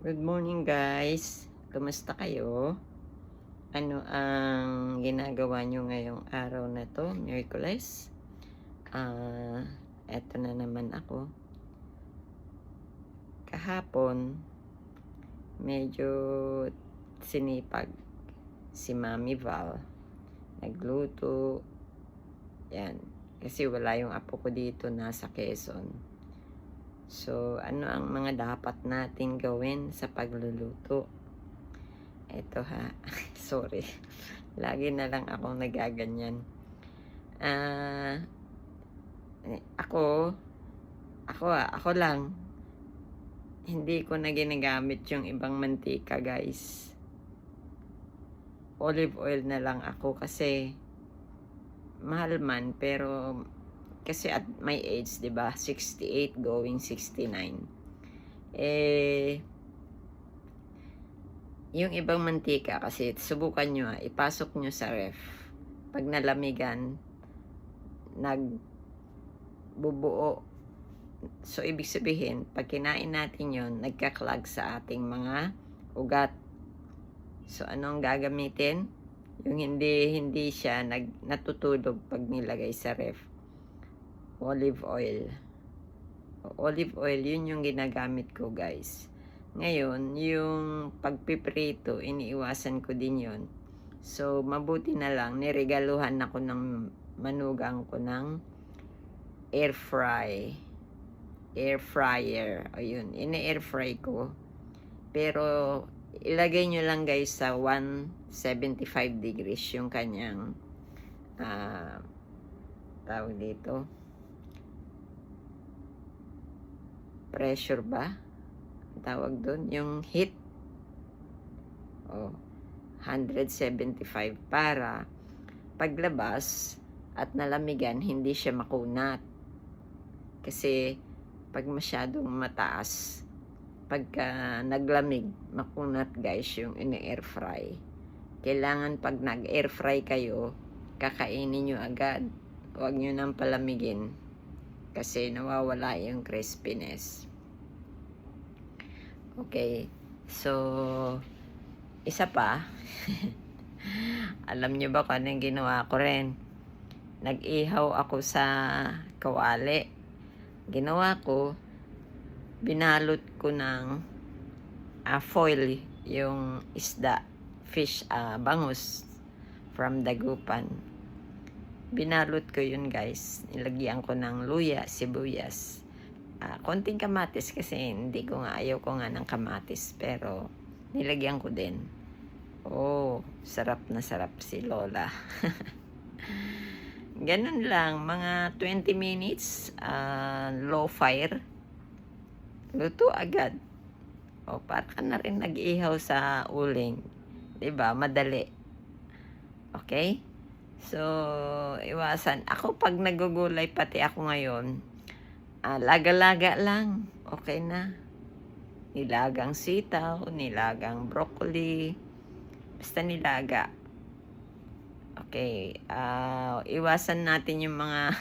Good morning guys. Kumusta kayo? Ano ang ginagawa nyo ngayong araw na to, Miyerkules? Eto na naman ako. Kahapon, medyo sinipag si Mami Val. Nagluto. Yan. Kasi wala yung apo ko dito, nasa Quezon. So, ano ang mga dapat natin gawin sa pagluluto? Eto ha, sorry. Lagi na lang akong nagaganyan. Ah, ako lang. Hindi ko na ginagamit yung ibang mantika, guys. Olive oil na lang ako kasi mahal man, pero kasi at my age, 'di ba? 68 going 69. Yung ibang mantika kasi subukan nyo, ipasok nyo sa ref. Pag nalamigan, nagbubuo. So, ibig sabihin, pag kinain natin yon, nagkaklag sa ating mga ugat. So, anong gagamitin? Yung hindi siya natutulog pag nilagay sa ref. Olive oil. Olive oil, yun yung ginagamit ko, guys. Ngayon, yung pagpiprito, iniiwasan ko din yon. So, mabuti na lang, niregaluhan ako ng manugang ko ng air fryer. Ayun, ini-air fry ko. Pero, ilagay nyo lang guys sa 175 degrees yung kanyang tawag dito, pressure ba? Tawag doon, yung heat. 175 para paglabas at nalamigan, hindi siya makunat. Kasi pag masyadong mataas, pagka naglamig, makunat guys yung ini-air fry. Kailangan pag nag-air fry kayo, kakainin nyo agad. Huwag nyo nang palamigin kasi nawawala yung crispiness. Okay, so isa pa, alam nyo ba kung anong ginawa ko rin? Nag-ihaw ako sa kawali. Ginawa ko, binalot ko ng foil yung isda, fish, bangus from Dagupan. Binalot ko yun guys. Nilagyan ko ng luya, sibuyas. Konting kamatis kasi ayaw ko nga ng kamatis, pero nilagyan ko din. Sarap na sarap si Lola. Ganun lang, mga 20 minutes, low fire, luto agad. Para ka na rin nag-ihaw sa uling. 'Di ba? Madali. Okay? So, iwasan. Ako pag nagugulay, pati ako ngayon, laga-laga lang. Okay na. Nilagang sitaw, nilagang broccoli, basta nilaga. Okay, iwasan natin yung mga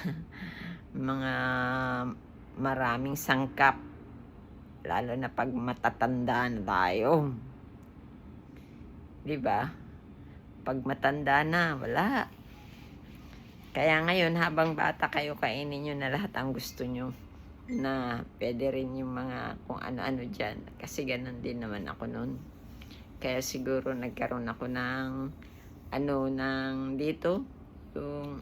mga maraming sangkap, lalo na pag matatanda na tayo. 'Di ba? Pag matanda na, wala. Kaya ngayon, habang bata kayo, kainin nyo na lahat ang gusto nyo, na pwede rin yung mga kung ano-ano dyan. Kasi ganun din naman ako noon. Kaya siguro nagkaroon ako ng dito, yung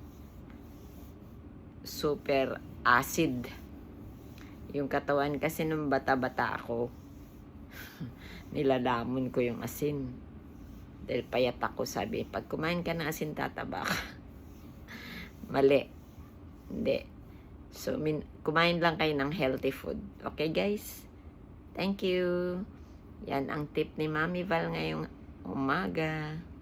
super acid. Yung katawan kasi nung bata-bata ako, nilalamon ko yung asin. Dahil payat ako, sabi, pag kumain ka ng asin, tataba ka. Mali. Hindi. So, kumain lang kayo ng healthy food. Okay, guys? Thank you. Yan ang tip ni Mami Val ngayong umaga.